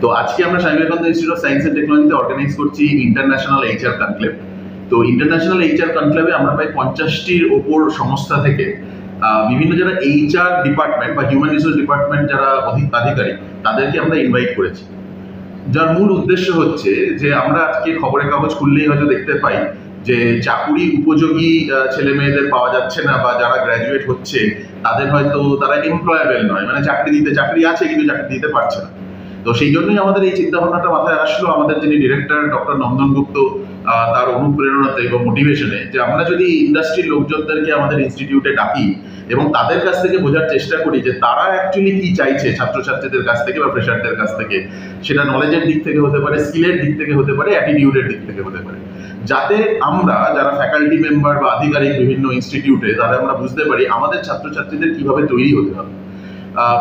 তো আজকে আমরা Swami Vivekananda institute of science and টেকনোলজিতে অর্গানাইজ করছি ইন্টারন্যাশনাল এইচআর কনক্লেভ। তো ইন্টারন্যাশনাল এইচআর কনক্লেভে আমরা প্রায় 50টির ওপর সংস্থা থেকে বিভিন্ন যারা এইচআর ডিপার্টমেন্ট বা হিউম্যান রিসোর্স ডিপার্টমেন্ট যারা আধিকারিক তাদেরকে আমরা ইনভাইট করেছি। যার মূল উদ্দেশ্য হচ্ছে যে আমরা আজকে খবরের কাগজ খুললেই হয়তো দেখতে পাই যে চাকুরি উপযোগী ছেলে মেয়েদের পাওয়া যাচ্ছে না, বা যারা গ্র্যাজুয়েট হচ্ছে তাদের হয়তো তারা এমপ্লয়েবল নয়, মানে চাকরি আছে কিন্তু চাকরি দিতে পারছে না। তো সেই জন্যই আমাদের এই চিন্তা ভাবনাটা মাথায় আসলো আমাদের যিনি ডিরেক্টর ডক্টর নন্দন গুপ্ত তার অনুপ্রেরণাতে এবং মোটিভেশনে, যে আমরা যদি ইন্ডাস্ট্রির লোকজনদেরকে আমাদের ইনস্টিটিউটে ডাকি এবং তাদের কাছ থেকে বোঝার চেষ্টা করি যে তারা অ্যাকচুয়ালি কি চাইছে ছাত্রছাত্রীদের কাছ থেকে বা ফ্রেশারদের কাছ থেকে, সেটা নলেজের দিক থেকে হতে পারে, স্কিলের দিক থেকে হতে পারে, অ্যাটিটিউডের দিক থেকে হতে পারে, যাতে আমরা যারা ফ্যাকাল্টি মেম্বার বা আধিকারিক বিভিন্ন ইনস্টিটিউটে তারা আমরা বুঝতে পারি আমাদের ছাত্রছাত্রীদের কিভাবে তৈরি হতে হবে।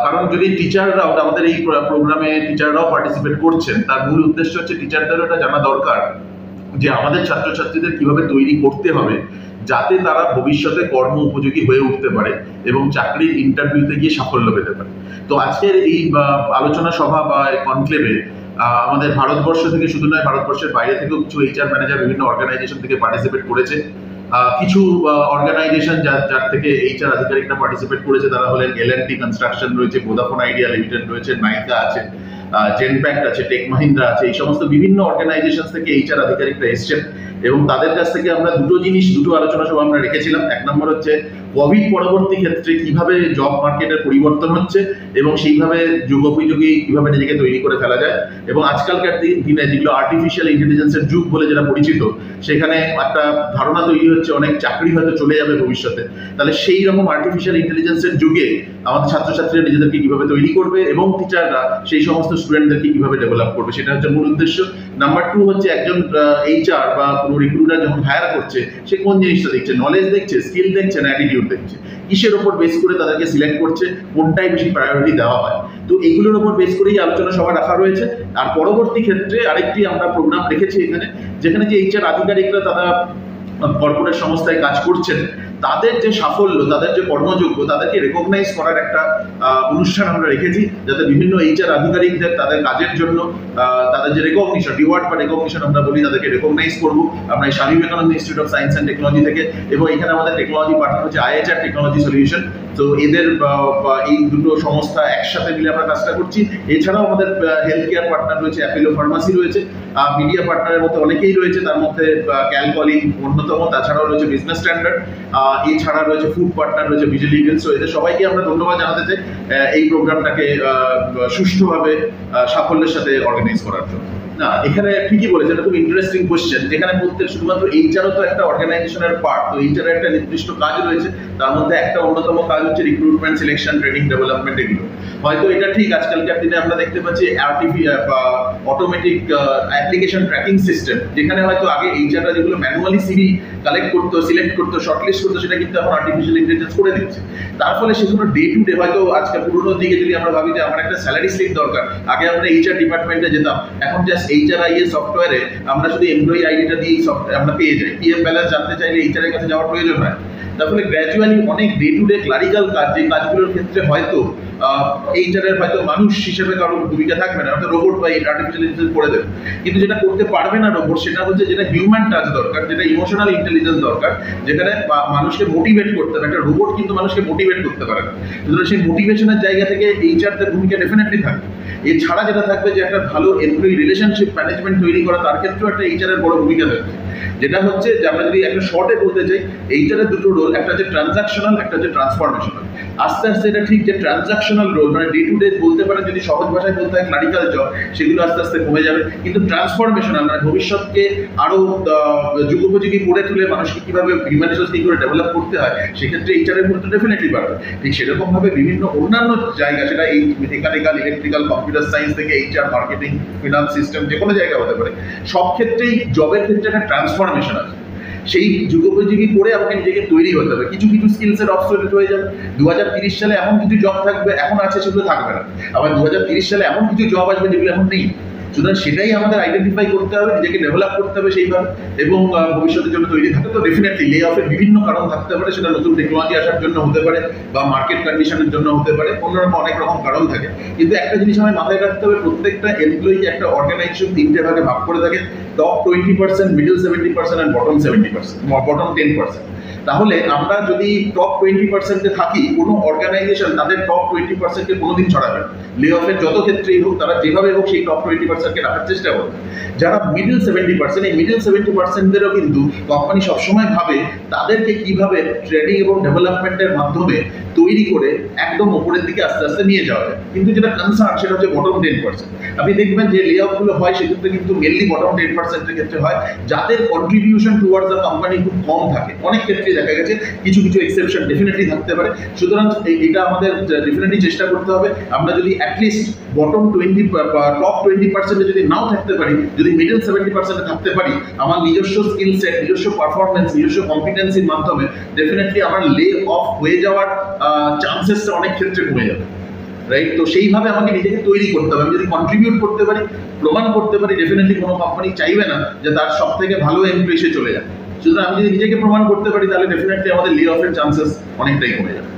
কারণ যদি টিচাররাও আমাদের এই প্রোগ্রামে টিচাররাও পার্টিসিপেট করছেন, তার মূল উদ্দেশ্য হচ্ছে টিচারদেরও এটা জানা দরকার যে আমাদের ছাত্রছাত্রীদের কিভাবে তৈরি করতে হবে যাতে তারা ভবিষ্যতে কর্ম উপযোগী হয়ে উঠতে পারে এবং চাকরির ইন্টারভিউতে গিয়ে সাফল্য পেতে পারে। তো আজকের এই আলোচনা সভা বা কনক্লেভে আমাদের ভারতবর্ষ থেকে শুধু নয়, ভারতবর্ষের বাইরে থেকেও কিছু এইচআর ম্যানেজার বিভিন্ন অর্গানাইজেশন থেকে পার্টিসিপেট করেছে। কিছু অর্গানাইজেশন যার থেকে এইচআর আধিকারিকরা পার্টিসিপেট করেছে তারা হলেন L&T কনস্ট্রাকশন রয়েছে, ভোদাফোন আইডিয়া লিমিটেড রয়েছে, নাইকা আছে, জেনপ্যাক্ট আছে, টেক মাহিন্দ্রা আছে। এই সমস্ত বিভিন্ন অর্গানাইজেশন থেকে এইচআর আধিকারিকরা এসছেন এবং তাদের কাছ থেকে আমরা দুটো আলোচনা সভা আমরা রেখেছিলাম। এক নম্বর হচ্ছে কোভিড পরবর্তী ক্ষেত্রে কিভাবে জব মার্কেটের পরিবর্তন হচ্ছে এবং সেইভাবে যুগোপযোগী কিভাবে নিজেকে তৈরি করে ফেলা যায়, এবং আজকালকার দিনে যেগুলো আর্টিফিশিয়াল ইন্টেলিজেন্সের যুগ বলে যেটা পরিচিত, সেখানে একটা ধারণা তৈরি হচ্ছে অনেক চাকরি হয়তো চলে যাবে ভবিষ্যতে। তাহলে সেই রকম আর্টিফিশিয়াল ইন্টেলিজেন্সের যুগে আমাদের ছাত্রছাত্রীরা নিজেদেরকে কিভাবে তৈরি করবে এবং টিচাররা সেই সমস্ত স্টুডেন্টদেরকে কিভাবে ডেভেলপ করবে, সেটা হচ্ছে মূল উদ্দেশ্য। নাম্বার 2 হচ্ছে একজন এইচআর বা কোনো রিক্রুটার যখন হায়ার করছে সে কোন জিনিসটা দেখছে, নলেজ দেখছে, স্কিল দেখছে না অ্যাটিটিউড দেখছে, কিসের ওপর বেস করে তাদেরকে সিলেক্ট করছে, কোনটাই বেশি প্রায়োরিটি দেওয়া হয়। তো এইগুলোর উপর বেস করেই আলোচনা সভা রাখা রয়েছে। আর পরবর্তী ক্ষেত্রে আরেকটি আমরা প্রোগ্রাম রেখেছি এখানে, যেখানে যে এইচআর আধিকারিকরা তারা কর্পোরেট সংস্থায় কাজ করছেন, তাদের যে সাফল্য, তাদের যে কর্মযোগ্য, তাদেরকে রেকগনাইজ করার একটা অনুষ্ঠান আমরা রেখেছি, যাতে বিভিন্ন এইচআর আধিকারিকদের তাদের কাজের জন্য তাদের যে রেকগনিশন, রিওয়ার্ড বা রেকগনিশন আমরা বলি, তাদেরকে রেকগনাইজ করবো আমরা এই স্বামী Vivekananda institute of science and technology থেকে। এবং এখানে আমাদের টেকনোলজি পার্টনার হচ্ছে IHR টেকনোলজি সলিউশন। তো এদের এই দুটো সংস্থা একসাথে মিলে আমরা কাজটা করছি। এছাড়াও আমাদের হেলথ কেয়ার পার্টনার রয়েছে, অ্যাপেলো ফার্মাসি রয়েছে, মিডিয়া পার্টনারের মধ্যে অনেকেই রয়েছে, তার মধ্যে ক্যালকলিং অন্যতম, তাছাড়াও রয়েছে বিজনেস স্ট্যান্ডার্ড, এছাড়া রয়েছে ফুড পার্টনার রয়েছে ভিজিল ইগলস। তো এদের সবাইকে আমরা ধন্যবাদ জানাতে চাই এই প্রোগ্রামটাকে সুষ্ঠুভাবে সাফল্যের সাথে অর্গানাইজ করার জন্য। না, এখানে ঠিকই বলেছেন, এটা খুব ইন্টারেস্টিং কোশ্চেন, যেখানে প্রত্যেক শুধুমাত্র এইচআরও তো একটা অর্গানাইজেশনের পার্ট। তো এইচআর একটা নির্দিষ্ট কাজ রয়েছে, তার মধ্যে একটা অন্যতম কাজ হচ্ছে রিক্রুটমেন্ট, সিলেকশন, ট্রেনিং, ডেভেলপমেন্ট। এগুলো হয়তো এটা ঠিক আজকালকার দিনে আমরা দেখতে পাচ্ছি অটোমেটিক অ্যাপ্লিকেশন ট্র্যাকিং সিস্টেম, যেখানে হয়তো আগে এইচআররা যেগুলো ম্যানুয়ালি সিভি কালেক্ট করতো, সিলেক্ট করতো, শর্টলিস্ট করতো, সেটা কিন্তু এখন আর্টিফিশিয়াল ইন্টেলিজেন্স করে দিচ্ছে। তার ফলে সেগুলো ডে টু ডে হয়তো আজকে পুরোনো দিকে যদি আমরা ভাবি যে আমার একটা স্যালারি স্লিপ দরকার, আগে আমরা এইচআর ডিপার্টমেন্টে যেতাম, এখন জাস্ট HRIS সফটওয়্যারে আমরা শুধু এমপ্লয়ি আইডিটা দিয়ে আমরা পেয়ে যাই। পিএফ ব্যালেন্স জানতে চাইলে এইচআর এর কাছে যাওয়ার প্রয়োজন হয়। তার ফলে গ্র্যাজুয়ালি অনেক ডে টু ডে ক্লারিক্যাল কাজ, যে কাজগুলোর ক্ষেত্রে হয়তো এইচআর এর হয়তো মানুষ হিসেবে কারোর ভূমিকা থাকবে না, হয়তো রোবট বা আর্টিফিশিয়াল ইন্টেলিজেন্স করে দেবে। কিন্তু যেটা করতে পারবে না রোবট, সেটা হচ্ছে যেটা হিউম্যান টাচ দরকার, যেটা ইমোশনাল ইন্টেলিজেন্স দরকার, যেখানে মানুষকে মোটিভেট করতে হবে। একটা রোবট কিন্তু মানুষকে মোটিভেট করতে পারে না, সুতরাং সেই মোটিভেশনের জায়গা থেকে এইচআরদের ভূমিকা ডেফিনেটলি থাকবে। এছাড়া যেটা থাকবে যে একটা ভালো এমপ্লয়ি রিলেশনশিপ ম্যানেজমেন্ট তৈরি করা, তার ক্ষেত্রেও একটা এইচআর এর বড় ভূমিকা থাকবে। যেটা হচ্ছে যে আমরা যদি একটা শর্টে বলতে চাই, এইচআর এর দুটো রোল, একটা হচ্ছে ট্রানজাকশনাল, একটা হচ্ছে ট্রান্সফরমেশনাল। আস্তে আস্তে এটা ঠিক যে ট্রানজাকশনাল রোল, মানে ডে টু ডে বলতে পারেন, যদি সহজ ভাষায় বলতে হয় ক্লারিক্যাল জব, সেগুলো আস্তে আস্তে কমে যাবে। কিন্তু ট্রান্সফরমেশনাল মানে ভবিষ্যৎকে আরো যুগোপযোগী করে তুলে মানুষকে কিভাবে হিউম্যান রিসোর্স কি করে ডেভেলপ করতে হয়, সেক্ষেত্রে এইচআর এর গুরুত্ব ডেফিনেটলি বাড়বে। ঠিক সেরকম ভাবে বিভিন্ন অন্যান্য জায়গা, সেটা এই মেকানিক্যাল, ইলেকট্রিক্যাল, কম্পিউটার সায়েন্স থেকে এইচআর, মার্কেটিং, ফিনান্স সিস্টেম, যে কোনো জায়গা হতে পারে, সব ক্ষেত্রেই জবের ক্ষেত্রে একটা ট্রান্সফরমেশন আছে। সেই যুগোপযোগী করে আমাকে নিজেকে তৈরি হতে হবে। কিছু কিছু স্কিলসের অবসোলেট হয়ে যাবে। 2030 সালে এমন কিছু জব থাকবে, এখন আছে, সেগুলো থাকবে না। আবার 2030 সালে এমন কিছু জব আসবে যেগুলো এখন নেই। সুতরাং সেটাই আমাদের আইডেন্টিফাই করতে হবে, নিজেকে ডেভেলপ করতে হবে সেইভাবে, এবং ভবিষ্যতের জন্য তৈরি থাকতে। তো ডেফিনেটলি লে অফের বিভিন্ন কারণ থাকতে পারে, সেটা নতুন টেকনোলজি আসার জন্য হতে পারে বা মার্কেট কন্ডিশনের জন্য হতে পারে, অন্যরকম অনেক রকম কারণ থাকে। কিন্তু একটা জিনিস আমার মাথায় রাখতে হবে, প্রত্যেকটা এমপ্লয়ি একটা অর্গানাইজেশন তিনটে ভাগে ভাগ করে থাকে, টপ 20%, মিডল 70% আর বটম 70%, বটম 10%। তাহলে আমরা যদি টপ 20%-এ থাকি, কোনো অর্গানাইজেশন তাদের টপ 20%-কে কোনোদিন ছড়াবে না। লে অফের যত ক্ষেত্রেই হোক, তারা যেভাবে হোক সেই টপ 20%-কে রাখার চেষ্টা করবে। যারা মিডল 70%, এই মিডল 70%-দেরও কিন্তু কোম্পানি সবসময় ভাবে তাদেরকে কিভাবে ট্রেনিং এবং ডেভেলপমেন্টের মাধ্যমে তৈরি করে একদম উপরের দিকে আস্তে আস্তে নিয়ে যাওয়া যায়। কিন্তু যেটা কনসার্ন সেটা হচ্ছে বটম 10%। আপনি দেখবেন যে লে অফগুলো হয় সেক্ষেত্রে কিন্তু মেনলি বটম 10%-এর ক্ষেত্রে হয়, যাদের কন্ট্রিবিউশন টুয়ার্ডস দ্য কোম্পানি খুব কম থাকে। অনেক ক্ষেত্রে দেখা গেছে, কিছু কিছু এক্সেপশন ডেফিনেটলি থাকতে পারে। সুতরাং এটা আমাদের ডেফিনেটলি চেষ্টা করতে হবে, আমরা যদি অ্যাটলিস্ট বটম 20 টপ 20%-এ যদি নাও থাকতে পারি, যদি মিডল 70%-এ থাকতে পারি, আমার নিজস্ব স্কিল সেট, নিজস্ব পারফরমেন্স, নিজস্ব কম্পিটেন্সির মাধ্যমে ডেফিনেটলি আমার লে অফ হয়ে যাওয়ার চান্সেসটা অনেক ক্ষেত্রে কমে যাবে, রাইট? তো সেইভাবে আমাকে নিজেকে তৈরি করতে হবে। আমি যদি কন্ট্রিবিউট করতে পারি, প্রমাণ করতে পারি, ডেফিনেটলি কোনো কোম্পানি চাইবে না যে তার সব থেকে ভালো এমপ্লয়ি সে চলে যায়। সুতরাং আমি যদি নিজেকে প্রমাণ করতে পারি, তাহলে ডেফিনেটলি আমাদের লে অফের চান্সেস অনেকটাই কমে যাবে।